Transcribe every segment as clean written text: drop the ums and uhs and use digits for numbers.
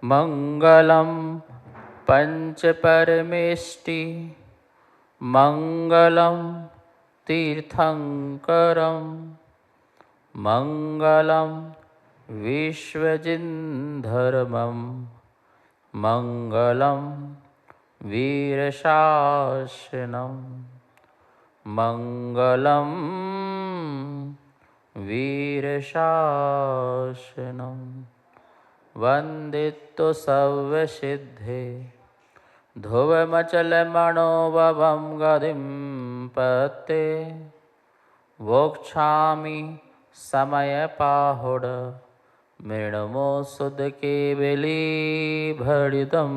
मंगलम पंचपरमेष्टि मंगलम तीर्थंकरम मंगलम विश्वजिन्धर्मम मंगलम वीरशासनम मंगलम वीरशासनम वंदितो सर्वसिद्धे ध्रुवमचलमणोभवं गतिं पते वोक्षामि समयपाहुड मृणमो सुध केवली भरितम।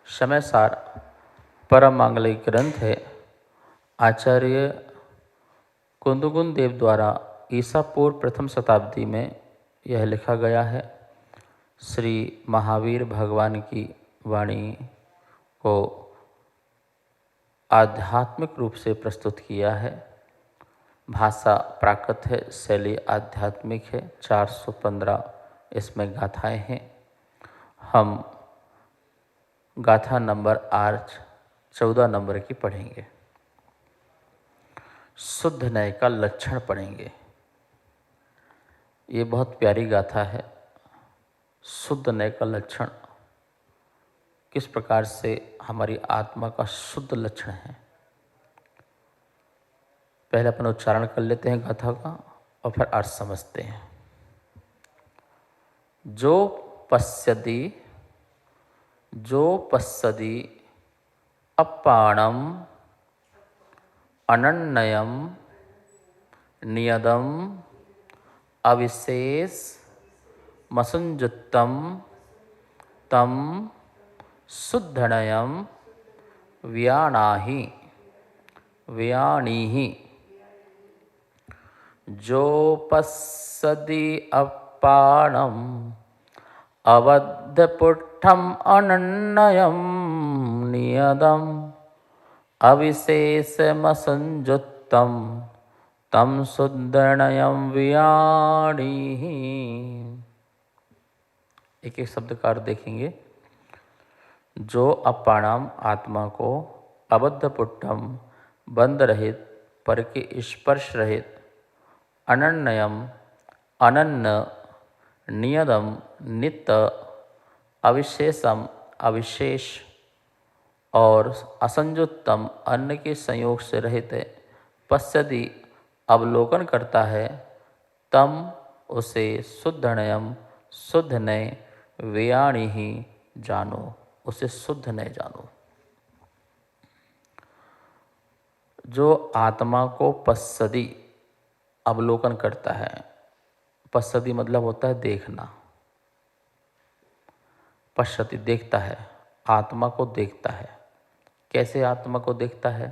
समय सार परम मांगलिक ग्रंथ है। आचार्य कुंदगुन देव द्वारा ईसा पूर्व प्रथम शताब्दी में यह लिखा गया है। श्री महावीर भगवान की वाणी को आध्यात्मिक रूप से प्रस्तुत किया है। भाषा प्राकृत है, शैली आध्यात्मिक है। 415 इसमें गाथाएं हैं। हम गाथा नंबर आज 14 नंबर की पढ़ेंगे। शुद्ध नय का लक्षण पढ़ेंगे। ये बहुत प्यारी गाथा है। शुद्ध नय का लक्षण किस प्रकार से हमारी आत्मा का शुद्ध लक्षण है, पहले अपन उच्चारण कर लेते हैं गाथा का और फिर अर्थ समझते हैं। जो पश्यति अपाणम अनन्यम नियदम अविशेष मसंजुत्तम तम शुद्धनयम व्याणीहि। जो पश्यति अपाणम अबद्धपुट्ठम अनन्यम नियदम अविशेषमसंजुत्तम तम शुद्धनयम व्याणीहि। एक एक शब्द का अर्थ देखेंगे। जो अपाणाम आत्मा को, अबद्धपुट्ठम बंध रहित, पर के स्पर्श रहित, अनन्यम अनन्य, नियदम नित्य, अविशेषम अविशेष और असंजुत्तम अन्न के संयोग से रहित है, पश्यति अवलोकन करता है, तम उसे शुद्धनयम शुद्ध नय, व्याणी ही जानो, उसे शुद्ध नय जानो। जो आत्मा को पश्यति अवलोकन करता है, पश्यति मतलब होता है देखना। पश्यति देखता है, आत्मा को देखता है। कैसे आत्मा को देखता है?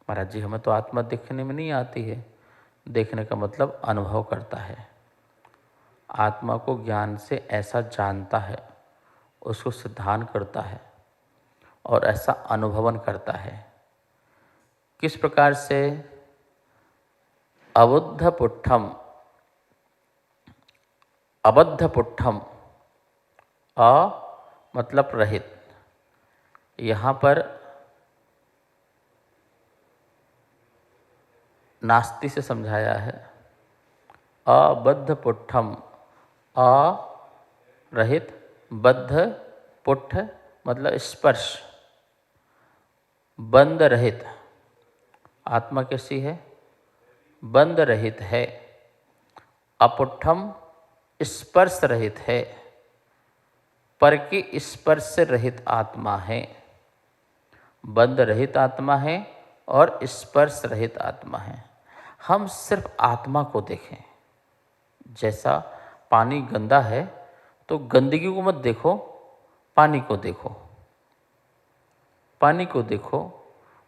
महाराज जी, हमें तो आत्मा देखने में नहीं आती है। देखने का मतलब अनुभव करता है। आत्मा को ज्ञान से ऐसा जानता है, उसको सिद्धांत करता है और ऐसा अनुभवन करता है। किस प्रकार से? अबद्धपुट्ठम, अ मतलब रहित। यहाँ पर नास्ति से समझाया है। अबद्धपुट्ठम, अ रहित, बद्ध पुट्ठ मतलब स्पर्श, बंध रहित। आत्मा कैसी है? बंध रहित है। अपुट्ठम स्पर्श रहित है, पर के स्पर्श से रहित आत्मा है। बंध रहित आत्मा है और स्पर्श रहित आत्मा है। हम सिर्फ आत्मा को देखें। जैसा पानी गंदा है तो गंदगी को मत देखो, पानी को देखो। पानी को देखो,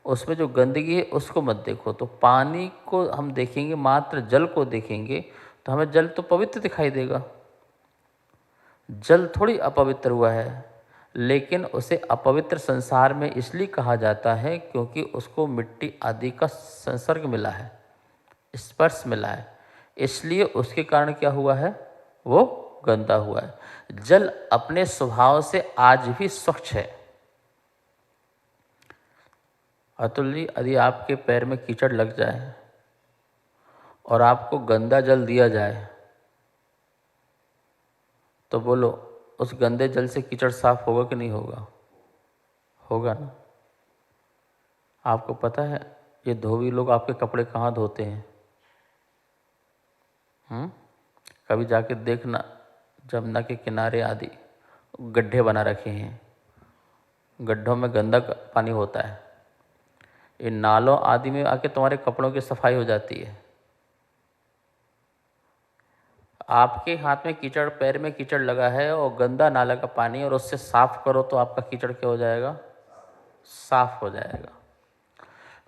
उसमें जो गंदगी है उसको मत देखो। तो पानी को हम देखेंगे, मात्र जल को देखेंगे तो हमें जल तो पवित्र दिखाई देगा। जल थोड़ी अपवित्र हुआ है, लेकिन उसे अपवित्र संसार में इसलिए कहा जाता है क्योंकि उसको मिट्टी आदि का संसर्ग मिला है, स्पर्श मिला है। इसलिए उसके कारण क्या हुआ है, वो गंदा हुआ है। जल अपने स्वभाव से आज भी स्वच्छ है। अतुल जी, यदि आपके पैर में कीचड़ लग जाए और आपको गंदा जल दिया जाए तो बोलो, उस गंदे जल से कीचड़ साफ होगा कि नहीं होगा? होगा ना। आपको पता है ये धोबी लोग आपके कपड़े कहाँ धोते हैं? कभी जाके देखना, जमुना के किनारे आदि गड्ढे बना रखे हैं, गड्ढों में गंदा पानी होता है। इन नालों आदि में आके तुम्हारे कपड़ों की सफाई हो जाती है। आपके हाथ में कीचड़, पैर में कीचड़ लगा है और गंदा नाला का पानी, और उससे साफ करो तो आपका कीचड़ क्या हो जाएगा? साफ हो जाएगा।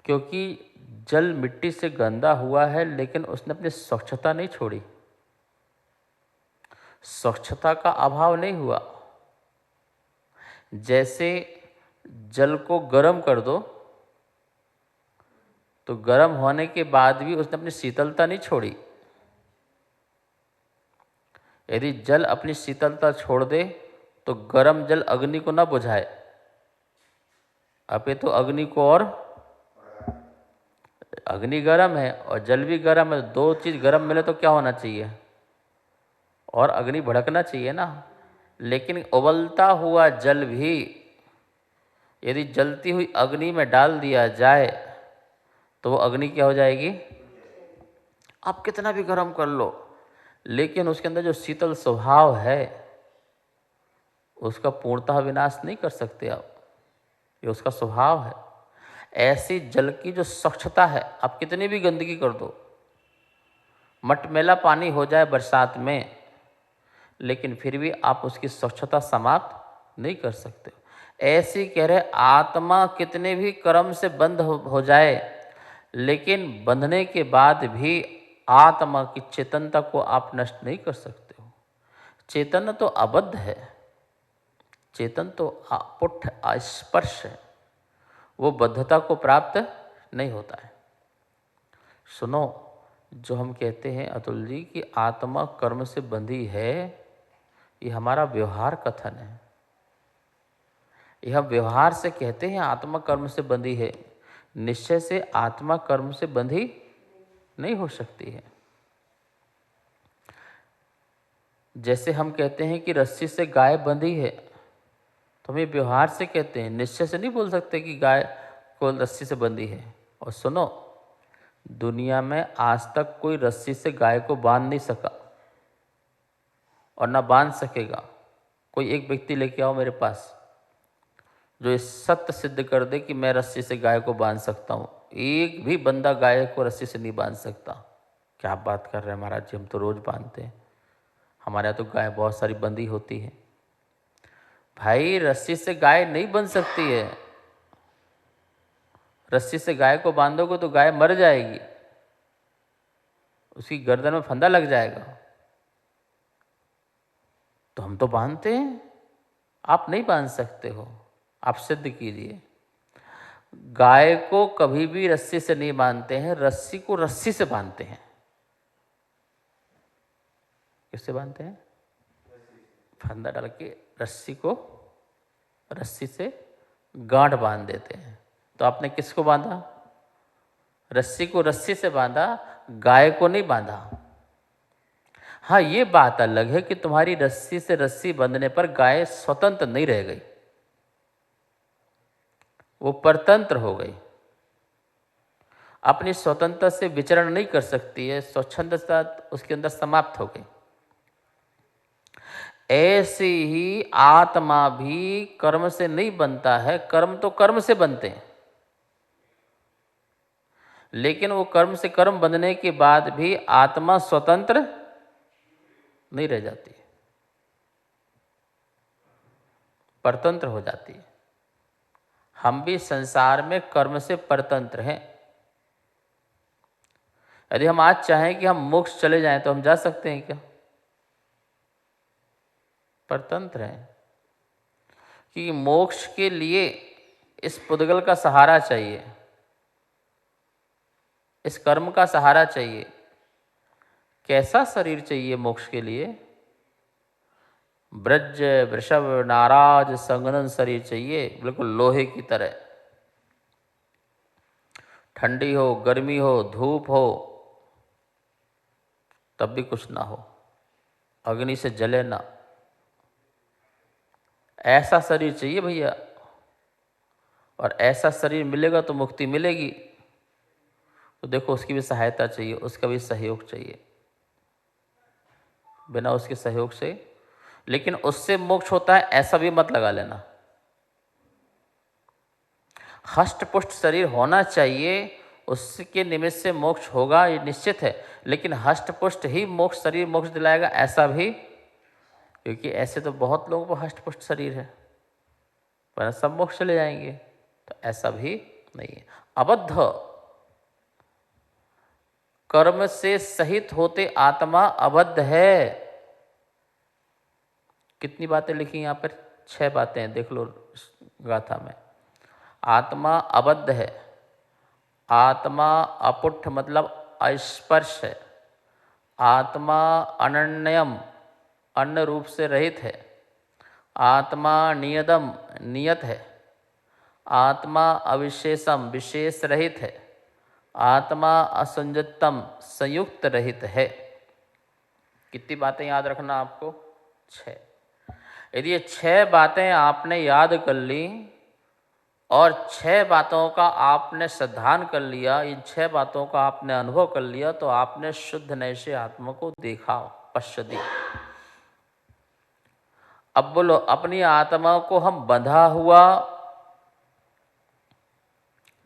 क्योंकि जल मिट्टी से गंदा हुआ है, लेकिन उसने अपनी स्वच्छता नहीं छोड़ी, स्वच्छता का अभाव नहीं हुआ। जैसे जल को गर्म कर दो तो गर्म होने के बाद भी उसने अपनी शीतलता नहीं छोड़ी। यदि जल अपनी शीतलता छोड़ दे तो गर्म जल अग्नि को न बुझाए, अपितु अग्नि को, और अग्नि गर्म है और जल भी गर्म है, दो चीज़ गर्म मिले तो क्या होना चाहिए? और अग्नि भड़कना चाहिए ना। लेकिन उबलता हुआ जल भी यदि जलती हुई अग्नि में डाल दिया जाए तो वो अग्नि क्या हो जाएगी? आप कितना भी गर्म कर लो, लेकिन उसके अंदर जो शीतल स्वभाव है उसका पूर्णतः विनाश नहीं कर सकते आप, ये उसका स्वभाव है। ऐसी जल की जो स्वच्छता है, आप कितनी भी गंदगी कर दो, मटमैला पानी हो जाए बरसात में, लेकिन फिर भी आप उसकी स्वच्छता समाप्त नहीं कर सकते। ऐसी कह रहे आत्मा कितने भी कर्म से बंध हो जाए, लेकिन बंधने के बाद भी आत्मा की चेतनता को आप नष्ट नहीं कर सकते हो। चेतन तो अबद्ध है, चेतन तो पुट्ठ अस्पर्श है, वो बद्धता को प्राप्त नहीं होता है। सुनो, जो हम कहते हैं अतुल जी कि आत्मा कर्म से बंधी है, ये हमारा व्यवहार कथन है। यह व्यवहार से कहते हैं आत्मा कर्म से बंधी है, निश्चय से आत्मा कर्म से बंधी नहीं हो सकती है। जैसे हम कहते हैं कि रस्सी से गाय बंधी है, तो हम ये व्यवहार से कहते हैं, निश्चय से नहीं बोल सकते कि गाय को रस्सी से बंधी है। और सुनो, दुनिया में आज तक कोई रस्सी से गाय को बांध नहीं सका और ना बांध सकेगा। कोई एक व्यक्ति लेके आओ मेरे पास जो इस सत्य सिद्ध कर दे कि मैं रस्सी से गाय को बांध सकता हूँ। एक भी बंदा गाय को रस्सी से नहीं बांध सकता। क्या बात कर रहे हैं महाराज जी, हम तो रोज बांधते हैं, हमारे यहाँ तो गाय बहुत सारी बंधी होती है। भाई, रस्सी से गाय नहीं बंध सकती है। रस्सी से गाय को बांधोगे तो गाय मर जाएगी, उसकी गर्दन में फंदा लग जाएगा। तो हम तो बांधते हैं, आप नहीं बांध सकते हो, आप सिद्ध कीजिए। गाय को कभी भी रस्सी से नहीं बांधते हैं, रस्सी को रस्सी से बांधते हैं। किससे बांधते हैं? फंदा डाल के रस्सी को रस्सी से गांठ बांध देते हैं। तो आपने किसको बांधा? रस्सी को रस्सी से बांधा, गाय को नहीं बांधा। हाँ, ये बात अलग है कि तुम्हारी रस्सी से रस्सी बंधने पर गाय स्वतंत्र नहीं रह गई, वो परतंत्र हो गई, अपनी स्वतंत्रता से विचरण नहीं कर सकती है, स्वच्छंदता उसके अंदर समाप्त हो गई। ऐसे ही आत्मा भी कर्म से नहीं बनता है, कर्म तो कर्म से बनते हैं, लेकिन वो कर्म से कर्म बंधने के बाद भी आत्मा स्वतंत्र नहीं रह जाती, परतंत्र हो जाती है। हम भी संसार में कर्म से परतंत्र हैं। यदि हम आज चाहें कि हम मोक्ष चले जाएं तो हम जा सकते हैं क्या? परतंत्र हैं, कि मोक्ष के लिए इस पुद्गल का सहारा चाहिए, इस कर्म का सहारा चाहिए। कैसा शरीर चाहिए मोक्ष के लिए? ब्रज वृषभ नाराज संगनन शरीर चाहिए, बिल्कुल लोहे की तरह। ठंडी हो, गर्मी हो, धूप हो, तब भी कुछ ना हो, अग्नि से जले ना, ऐसा शरीर चाहिए भैया। और ऐसा शरीर मिलेगा तो मुक्ति मिलेगी। तो देखो, उसकी भी सहायता चाहिए, उसका भी सहयोग चाहिए। बिना उसके सहयोग से, लेकिन उससे मोक्ष होता है ऐसा भी मत लगा लेना। हष्ट पुष्ट शरीर होना चाहिए, उसके निमित्त से मोक्ष होगा, ये निश्चित है। लेकिन हष्ट पुष्ट ही मोक्ष शरीर मोक्ष दिलाएगा ऐसा भी, क्योंकि ऐसे तो बहुत लोगों को हष्ट पुष्ट शरीर है, पर सब मोक्ष चले जाएंगे, तो ऐसा भी नहीं है। अबद्ध कर्म से सहित होते आत्मा अबद्ध है। कितनी बातें लिखी यहाँ पर? 6 बातें हैं, देख लो गाथा में। आत्मा अबद्ध है, आत्मा अपुट्ठ मतलब अस्पर्श है, आत्मा अनन्यम अन्न रूप से रहित है, आत्मा नियतम नियत है, आत्मा अविशेषम विशेष रहित है, आत्मा असंयुक्तम संयुक्त रहित है। कितनी बातें याद रखना आपको? 6। यदि ये 6 बातें आपने याद कर ली और 6 बातों का आपने सिद्धांत कर लिया, इन 6 बातों का आपने अनुभव कर लिया, तो आपने शुद्ध नैशे आत्मा को देखा, पश्यति। अब बोलो, अपनी आत्मा को हम बंधा हुआ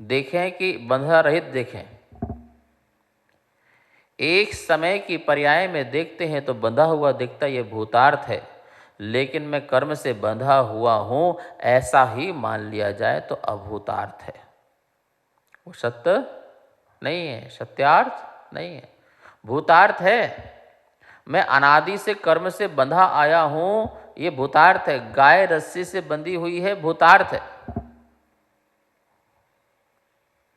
देखें कि बंधा रहित देखें? एक समय की पर्याय में देखते हैं तो बंधा हुआ दिखता, ये भूतार्थ है। लेकिन मैं कर्म से बंधा हुआ हूं ऐसा ही मान लिया जाए तो अभूतार्थ है, वो सत्य नहीं है, सत्यार्थ नहीं है, भूतार्थ है। मैं अनादि से कर्म से बंधा आया हूं, ये भूतार्थ है। गाय रस्सी से बंधी हुई है, भूतार्थ है।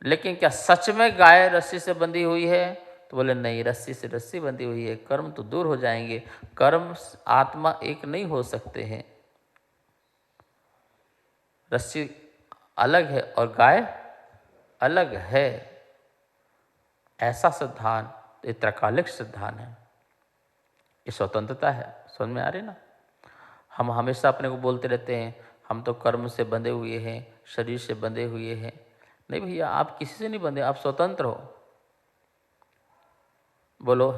लेकिन क्या सच में गाय रस्सी से बंधी हुई है? तो बोले नहीं, रस्सी से रस्सी बंधी हुई है, कर्म तो दूर हो जाएंगे। कर्म आत्मा एक नहीं हो सकते हैं, रस्सी अलग है और गाय अलग है। ऐसा सिद्धांत ये त्रैकालिक सिद्धांत है, ये स्वतंत्रता है। समझ में आ रही ना? हम हमेशा अपने को बोलते रहते हैं हम तो कर्म से बंधे हुए हैं, शरीर से बंधे हुए हैं। नहीं भैया, आप किसी से नहीं बंधे, आप स्वतंत्र हो। बोलो,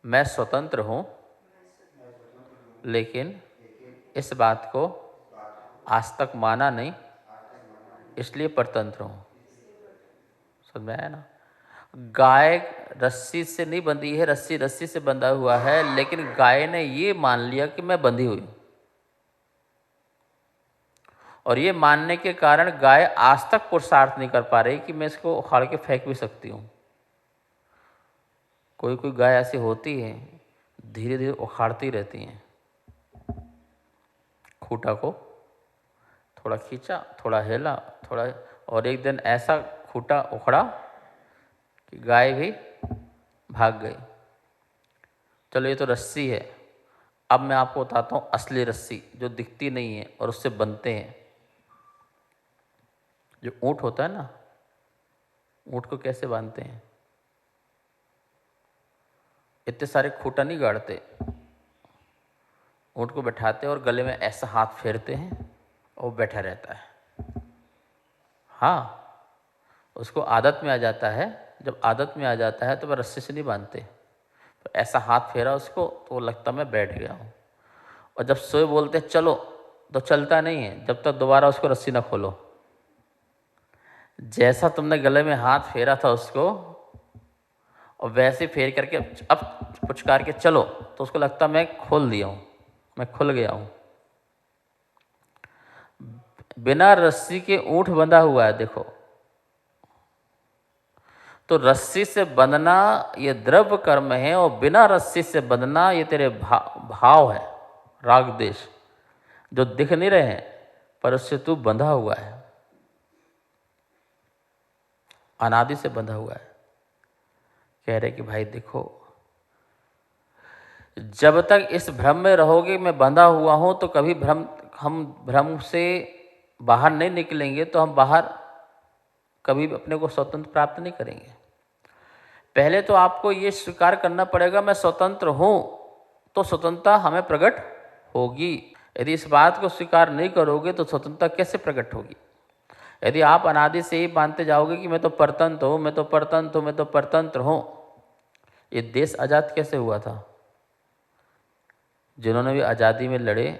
मैं स्वतंत्र हूं, लेकिन इस बात को आज तक माना नहीं, इसलिए परतंत्र हूं। समझ में आया ना? गाय रस्सी से नहीं बंधी है, रस्सी रस्सी से बंधा हुआ है, लेकिन गाय ने ये मान लिया कि मैं बंधी हुई हूं। और ये मानने के कारण गाय आज तक पुरुषार्थ नहीं कर पा रही कि मैं इसको उखाड़ के फेंक भी सकती हूँ। कोई कोई गाय ऐसी होती है, धीरे धीरे उखाड़ती रहती हैं। खूंटा को थोड़ा खींचा, थोड़ा हिला, थोड़ा, और एक दिन ऐसा खूंटा उखड़ा कि गाय भी भाग गई। चलो, ये तो रस्सी है। अब मैं आपको बताता हूँ असली रस्सी, जो दिखती नहीं है और उससे बनते हैं। जो ऊँट होता है ना, ऊँट को कैसे बांधते हैं? इतने सारे खूंटा नहीं गाड़ते, ऊँट को बैठाते हैं और गले में ऐसा हाथ फेरते हैं और वो बैठा रहता है। हाँ, उसको आदत में आ जाता है। जब आदत में आ जाता है तो वह रस्सी से नहीं बांधते, तो ऐसा हाथ फेरा उसको तो वो लगता मैं बैठ गया हूँ। और जब सोए बोलते चलो, तो चलता नहीं है जब तक दोबारा उसको रस्सी ना खोलो। जैसा तुमने गले में हाथ फेरा था उसको, और वैसे फेर करके अब पुचकार के चलो, तो उसको लगता मैं खोल दिया हूँ, मैं खुल गया हूँ। बिना रस्सी के ऊँट बंधा हुआ है, देखो। तो रस्सी से बंधना ये द्रव्य कर्म है, और बिना रस्सी से बंधना ये तेरे भाव है, राग देश, जो दिख नहीं रहे हैं पर उससे तू बंधा हुआ है, अनादि से बंधा हुआ है। कह रहे कि भाई देखो, जब तक इस भ्रम में रहोगे मैं बंधा हुआ हूं, तो कभी हम भ्रम से बाहर नहीं निकलेंगे, तो हम बाहर कभी अपने को स्वतंत्र प्राप्त नहीं करेंगे। पहले तो आपको ये स्वीकार करना पड़ेगा मैं स्वतंत्र हूं, तो स्वतंत्रता हमें प्रकट होगी। यदि इस बात को स्वीकार नहीं करोगे तो स्वतंत्रता कैसे प्रकट होगी? यदि आप अनादि से ही मानते जाओगे कि मैं तो परतंत्र हूं, मैं तो परतंत्र हूं, मैं तो परतंत्र हूं, ये देश आज़ाद कैसे हुआ था? जिन्होंने भी आज़ादी में लड़े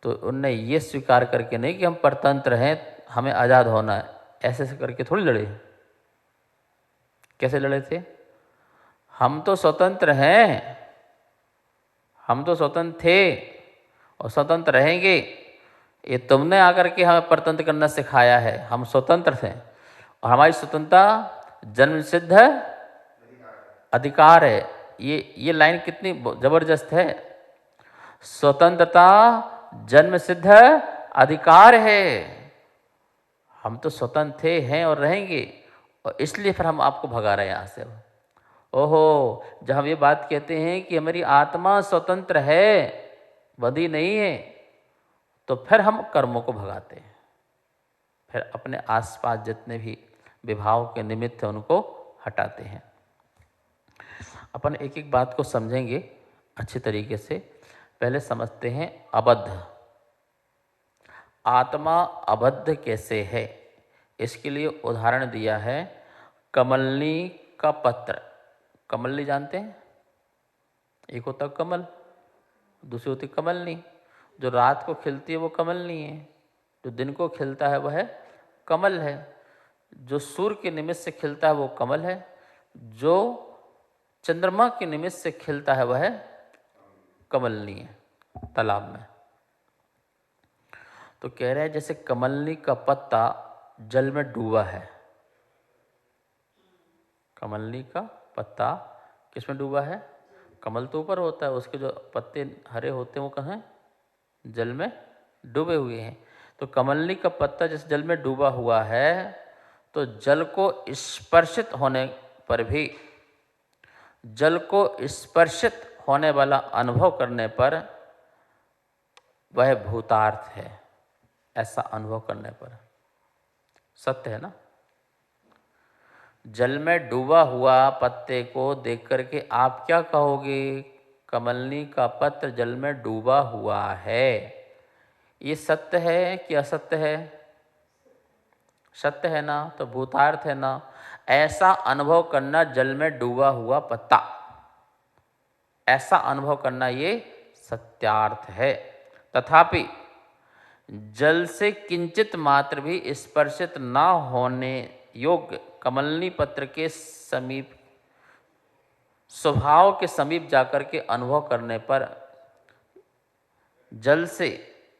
तो उनने ये स्वीकार करके नहीं कि हम परतंत्र हैं, हमें आज़ाद होना है, ऐसे ऐसे करके थोड़ी लड़े। कैसे लड़े थे? हम तो स्वतंत्र हैं, हम तो स्वतंत्र थे और स्वतंत्र रहेंगे। ये तुमने आकर के हमें परतंत्र करना सिखाया है। हम स्वतंत्र थे और हमारी स्वतंत्रता जन्म सिद्ध अधिकार है। ये लाइन कितनी जबरदस्त है। स्वतंत्रता जन्म सिद्ध अधिकार है। हम तो स्वतंत्र थे, हैं और रहेंगे, और इसलिए फिर हम आपको भगा रहे हैं यहाँ से। ओहो, जब हम ये बात कहते हैं कि हमारी आत्मा स्वतंत्र है, बंधी नहीं है, तो फिर हम कर्मों को भगाते हैं, फिर अपने आसपास जितने भी विभाव के निमित्त हैं उनको हटाते हैं। अपन एक एक बात को समझेंगे अच्छी तरीके से। पहले समझते हैं अबद्ध। आत्मा अबद्ध कैसे है, इसके लिए उदाहरण दिया है कमलनी का पत्र। कमलनी जानते हैं? एक होता कमल, दूसरी होती कमलनी। जो रात को खिलती है वो कमलनी है, जो दिन को खिलता है वह कमल है। जो सूर्य के निमित्त से खिलता है वो कमल है, जो चंद्रमा के निमित्त से खिलता है वह कमलनी है तालाब में। तो कह रहे हैं जैसे कमलनी का पत्ता जल में डूबा है। कमलनी का पत्ता किस में डूबा है? कमल तो ऊपर होता है, उसके जो पत्ते हरे होते हैं वो कहाँ हैं? जल में डूबे हुए हैं। तो कमलनी का पत्ता जिस जल में डूबा हुआ है, तो जल को स्पर्शित होने पर भी, जल को स्पर्शित होने वाला अनुभव करने पर वह भूतार्थ है। ऐसा अनुभव करने पर सत्य है ना। जल में डूबा हुआ पत्ते को देख करके आप क्या कहोगे? कमलनी का पत्र जल में डूबा हुआ है। ये सत्य है कि असत्य है? सत्य है ना, तो भूतार्थ है ना। ऐसा अनुभव करना जल में डूबा हुआ पत्ता, ऐसा अनुभव करना ये सत्यार्थ है। तथापि जल से किंचित मात्र भी स्पर्शित न होने योग्य कमलनी पत्र के समीप, स्वभाव के समीप जाकर के अनुभव करने पर जल से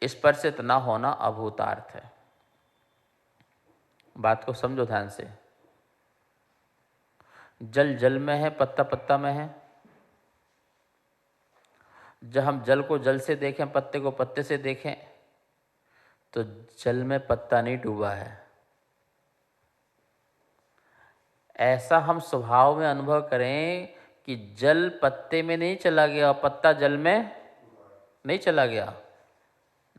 स्पर्शित न होना अभूतार्थ है। बात को समझो ध्यान से। जल जल में है, पत्ता पत्ता में है। जब हम जल को जल से देखें, पत्ते को पत्ते से देखें, तो जल में पत्ता नहीं डूबा है। ऐसा हम स्वभाव में अनुभव करें कि जल पत्ते में नहीं चला गया और पत्ता जल में नहीं चला गया।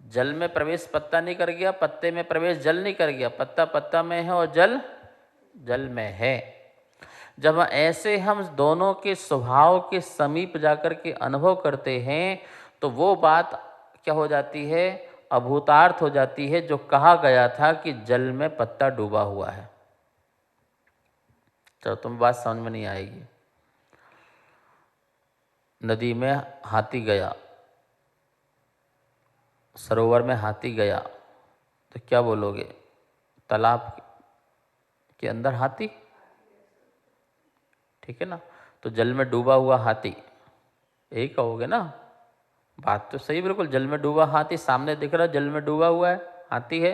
जल में प्रवेश पत्ता नहीं कर गया, पत्ते में प्रवेश जल नहीं कर गया। पत्ता पत्ता में है और जल जल में है। जब ऐसे हम दोनों के स्वभाव के समीप जाकर के अनुभव करते हैं, तो वो बात क्या हो जाती है? अभूतार्थ हो जाती है। जो कहा गया था कि जल में पत्ता डूबा हुआ है। चलो, तुम बात समझ में नहीं आएगी। नदी में हाथी गया, सरोवर में हाथी गया, तो क्या बोलोगे? तालाब के अंदर हाथी, ठीक है ना। तो जल में डूबा हुआ हाथी, यही कहोगे ना। बात तो सही बिल्कुल। जल में डूबा हाथी सामने दिख रहा, जल में डूबा हुआ है, हाथी है।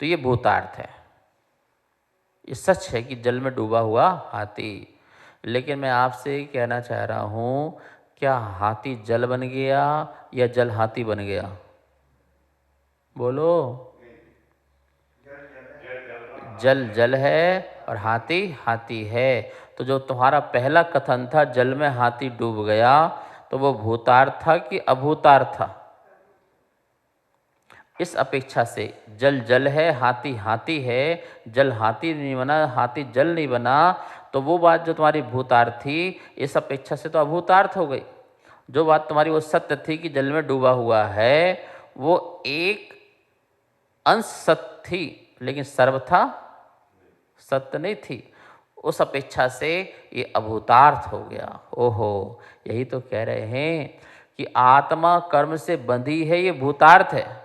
तो ये भूतार्थ है। ये सच है कि जल में डूबा हुआ हाथी। लेकिन मैं आपसे कहना चाह रहा हूँ, क्या हाथी जल बन गया या जल हाथी बन गया? बोलो। जल जल है और हाथी हाथी है। तो जो तुम्हारा पहला कथन था जल में हाथी डूब गया, तो वो भूतार्थ था कि अभूतार्थ था? इस अपेक्षा से जल जल है, हाथी हाथी है, जल हाथी नहीं बना, हाथी जल नहीं बना, तो वो बात जो तुम्हारी भूतार्थ थी, इस अपेक्षा से तो अभूतार्थ हो गई। जो बात तुम्हारी वो सत्य थी कि जल में डूबा हुआ है, वो एक अंश सत्य थी, लेकिन सर्वथा सत्य नहीं थी। उस अपेक्षा से ये अभूतार्थ हो गया। ओहो, यही तो कह रहे हैं कि आत्मा कर्म से बंधी है, ये भूतार्थ है।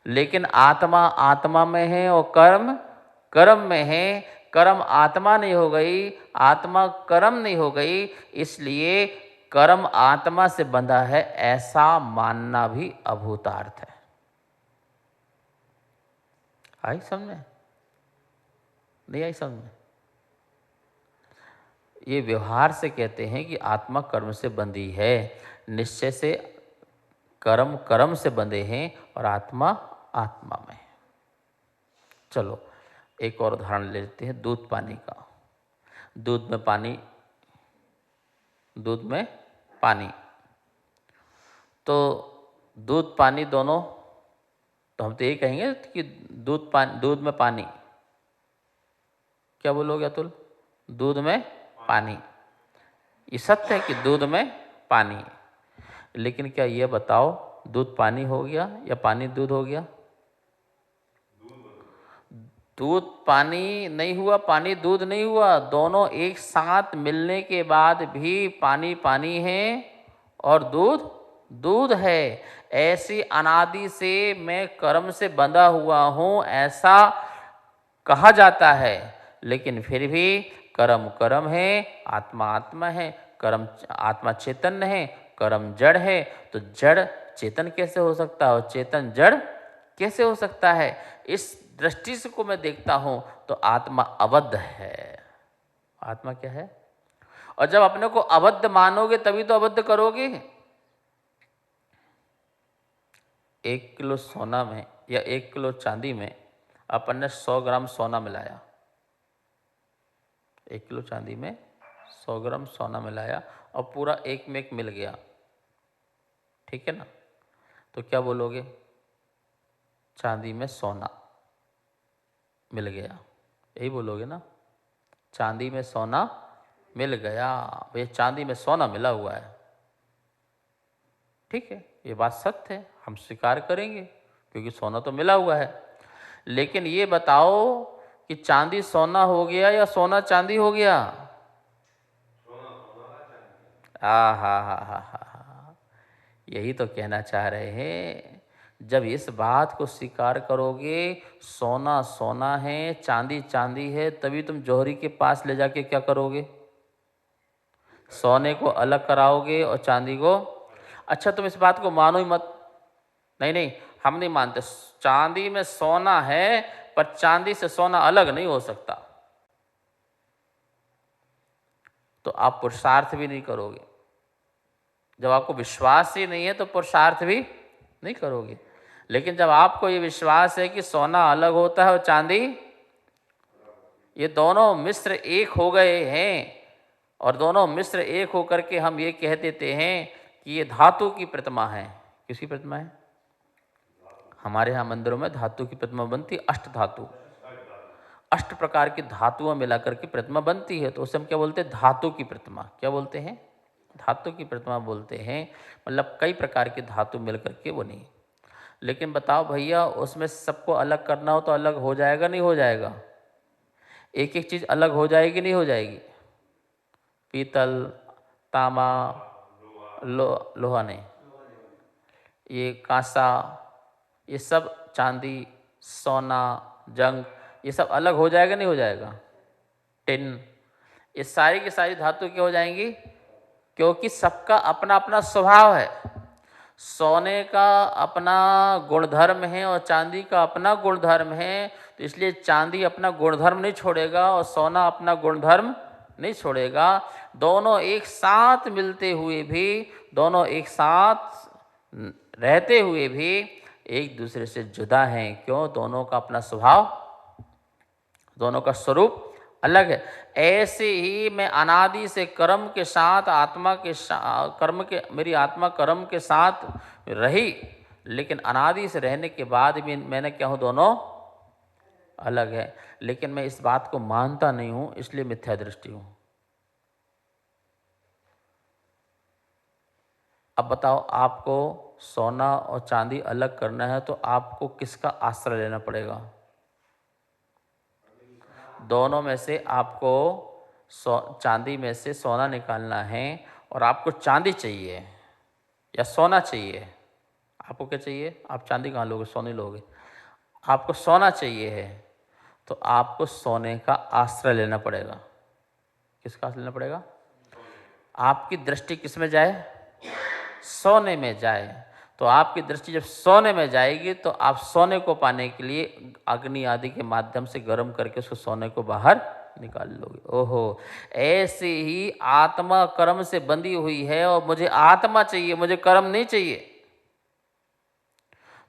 लेकिन आत्मा आत्मा में है और कर्म कर्म में है। कर्म आत्मा नहीं हो गई, आत्मा कर्म नहीं हो गई, इसलिए कर्म आत्मा से बंधा है, ऐसा मानना भी अभूतार्थ है। आई समझ में? नहीं आई समझ में? ये व्यवहार से कहते हैं कि आत्मा कर्म से बंधी है, निश्चय से कर्म कर्म से बंधे हैं और आत्मा आत्मा में है। चलो एक और उदाहरण ले लेते हैं दूध पानी का। दूध में पानी, दूध में पानी, तो दूध पानी दोनों, तो हम तो ये कहेंगे कि दूध पानी, दूध में पानी, क्या बोलोगे अतुल? दूध में पानी, ये सत्य है कि दूध में पानी, लेकिन क्या ये बताओ दूध पानी हो गया या पानी दूध हो गया? दूध पानी नहीं हुआ, पानी दूध नहीं हुआ। दोनों एक साथ मिलने के बाद भी पानी पानी है और दूध दूध है। ऐसी अनादि से मैं कर्म से बंधा हुआ हूँ, ऐसा कहा जाता है, लेकिन फिर भी कर्म कर्म है, आत्मा आत्मा है। कर्म आत्मा चैतन्य है, कर्म जड़ है। तो जड़ चेतन कैसे हो सकता है और चेतन जड़ कैसे हो सकता है? इस दृष्टि से को मैं देखता हूं तो आत्मा अबद्ध है। आत्मा क्या है? और जब अपने को अबद्ध मानोगे तभी तो अबद्ध करोगे। 1 किलो सोना में या 1 किलो चांदी में अपन ने 100 ग्राम सोना मिलाया, 1 किलो चांदी में 100 ग्राम सोना मिलाया और पूरा एक में एक मिल गया, ठीक है ना? तो क्या बोलोगे? चांदी में सोना मिल गया, यही बोलोगे ना? चांदी में सोना मिल गया, भैया चांदी में सोना मिला हुआ है, ठीक है, ये बात सत्य है, हम स्वीकार करेंगे क्योंकि सोना तो मिला हुआ है। लेकिन ये बताओ कि चांदी सोना हो गया या सोना चांदी हो गया? हा, यही तो कहना चाह रहे हैं। जब इस बात को स्वीकार करोगे सोना सोना है, चांदी चांदी है, तभी तुम जौहरी के पास ले जाके क्या करोगे? सोने को अलग कराओगे और चांदी को। अच्छा तुम इस बात को मानो ही मत। नहीं नहीं, हम नहीं मानते। चांदी में सोना है पर चांदी से सोना अलग नहीं हो सकता, तो आप पुरुषार्थ भी नहीं करोगे। जब आपको विश्वास ही नहीं है तो पुरुषार्थ भी नहीं करोगे। लेकिन जब आपको ये विश्वास है कि सोना अलग होता है और चांदी, ये दोनों मिश्र एक हो गए हैं, और दोनों मिश्र एक होकर के हम ये कह देते हैं कि ये धातु की प्रतिमा है। किसकी प्रतिमा है? हमारे यहाँ मंदिरों में धातु की प्रतिमा बनती है, अष्ट धातु, 8 प्रकार की धातुओं मिलाकर के प्रतिमा बनती है, तो उसे हम क्या बोलते हैं? धातु की प्रतिमा। क्या बोलते हैं? धातु की प्रतिमा बोलते हैं। मतलब कई प्रकार की धातु मिलकर के बनी। लेकिन बताओ भैया, उसमें सबको अलग करना हो तो अलग हो जाएगा नहीं हो जाएगा? एक एक चीज़ अलग हो जाएगी नहीं हो जाएगी? पीतल, तांबा, लोहा नहीं, ये कांसा, ये सब चांदी, सोना, जंग, ये सब अलग हो जाएगा नहीं हो जाएगा? टिन, ये सारी की सारी धातु क्या हो जाएंगी? क्योंकि सबका अपना अपना स्वभाव है। सोने का अपना गुणधर्म है और चांदी का अपना गुणधर्म है, तो इसलिए चांदी अपना गुणधर्म नहीं छोड़ेगा और सोना अपना गुणधर्म नहीं छोड़ेगा। दोनों एक साथ मिलते हुए भी, दोनों एक साथ रहते हुए भी एक दूसरे से जुदा हैं। क्यों? दोनों का अपना स्वभाव, दोनों का स्वरूप अलग है। ऐसे ही मैं अनादि से कर्म के साथ आत्मा के कर्म के मेरी आत्मा कर्म के साथ रही, लेकिन अनादि से रहने के बाद भी मैंने क्या हूँ, दोनों अलग है। लेकिन मैं इस बात को मानता नहीं हूँ, इसलिए मिथ्या दृष्टि हूँ। अब बताओ, आपको सोना और चांदी अलग करना है तो आपको किसका आश्रय लेना पड़ेगा? दोनों में से आपको चांदी में से सोना निकालना है, और आपको चांदी चाहिए या सोना चाहिए? आपको क्या चाहिए? आप चांदी कहाँ लोगे, सोने लोगे। आपको सोना चाहिए है तो आपको सोने का आश्रय लेना पड़ेगा। किसका आश्रय लेना पड़ेगा? आपकी दृष्टि किस में जाए? सोने में जाए। तो आपकी दृष्टि जब सोने में जाएगी तो आप सोने को पाने के लिए अग्नि आदि के माध्यम से गर्म करके उसको सोने को बाहर निकाल लोगे। ओहो, ऐसे ही आत्मा कर्म से बंधी हुई है और मुझे आत्मा चाहिए, मुझे कर्म नहीं चाहिए।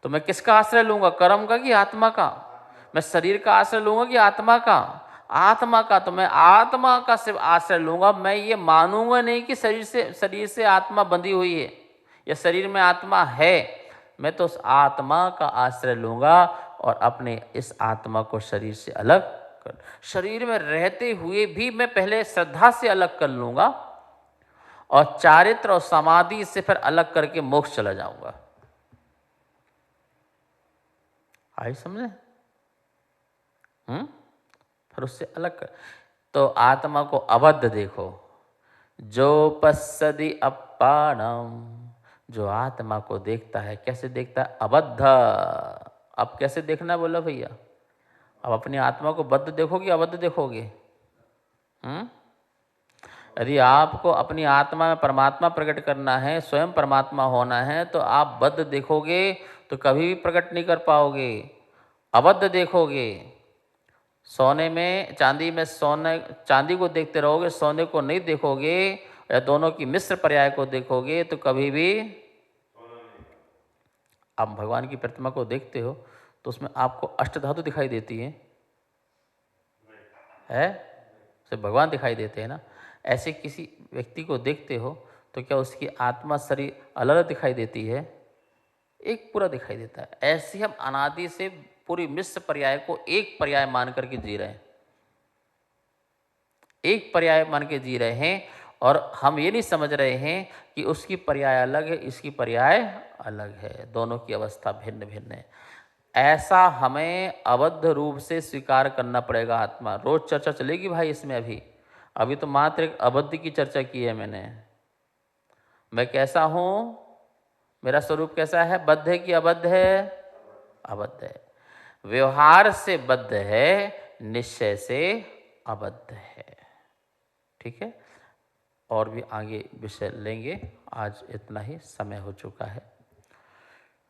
तो मैं किसका आश्रय लूंगा, कर्म का कि आत्मा का? मैं शरीर का आश्रय लूंगा कि आत्मा का? आत्मा का। तो मैं आत्मा का सिर्फ आश्रय लूंगा। मैं ये मानूंगा नहीं कि शरीर से आत्मा बंधी हुई है या शरीर में आत्मा है। मैं तो उस आत्मा का आश्रय लूंगा और अपने इस आत्मा को शरीर से अलग कर, शरीर में रहते हुए भी मैं पहले श्रद्धा से अलग कर लूंगा और चारित्र और समाधि से फिर अलग करके मोक्ष चला जाऊंगा। आई समझे? फिर उससे अलग कर। तो आत्मा को अबद्ध देखो। जो पश्यति अपानम, जो आत्मा को देखता है, कैसे देखता है? अबद्ध। अब कैसे देखना बोला भैया? अब अपनी आत्मा को बद्ध देखोगे, अबद्ध देखोगे? यदि आपको अपनी आत्मा में परमात्मा प्रकट करना है, स्वयं परमात्मा होना है, तो आप बद्ध देखोगे तो कभी भी प्रकट नहीं कर पाओगे। अबद्ध देखोगे। सोने में चांदी में सोने चांदी को देखते रहोगे, सोने को नहीं देखोगे, या दोनों की मिश्र पर्याय को देखोगे तो कभी भी। आप भगवान की प्रतिमा को देखते हो तो उसमें आपको अष्टधातु दिखाई देती है सिर्फ भगवान दिखाई देते हैं ना। ऐसे किसी व्यक्ति को देखते हो तो क्या उसकी आत्मा शरीर अलग अलग दिखाई देती है? एक पूरा दिखाई देता है। ऐसे हम अनादि से पूरी मिश्र पर्याय को एक पर्याय मान करके जी रहे हैं, एक पर्याय मान के जी रहे हैं, और हम ये नहीं समझ रहे हैं कि उसकी पर्याय अलग है, इसकी पर्याय अलग है, दोनों की अवस्था भिन्न भिन्न है। ऐसा हमें अबद्ध रूप से स्वीकार करना पड़ेगा। आत्मा रोज चर्चा चलेगी भाई इसमें। अभी तो मात्र एक अबद्ध की चर्चा की है मैंने। मैं कैसा हूं, मेरा स्वरूप कैसा है? बद्ध है कि अबद्ध है? अबद्ध है। व्यवहार से बद्ध है, निश्चय से अबद्ध है। ठीक है, और भी आगे विषय लेंगे। आज इतना ही, समय हो चुका है।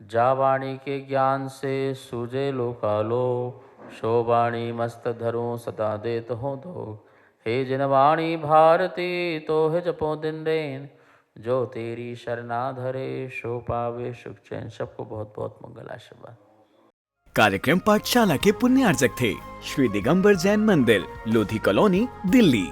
जा वाणी के ज्ञान से सूझे लोकालो, शो वाणी मस्त धरो सदा देत हो दो। हे जिन वाणी भारती तो है जपो दिन दिन, जो तेरी शरणा धरे शो पावे सुख चैन। सबको बहुत बहुत मंगल आशीर्वाद। कार्यक्रम पाठशाला के पुण्यार्जक थे श्री दिगंबर जैन मंदिर, लोधी कॉलोनी, दिल्ली।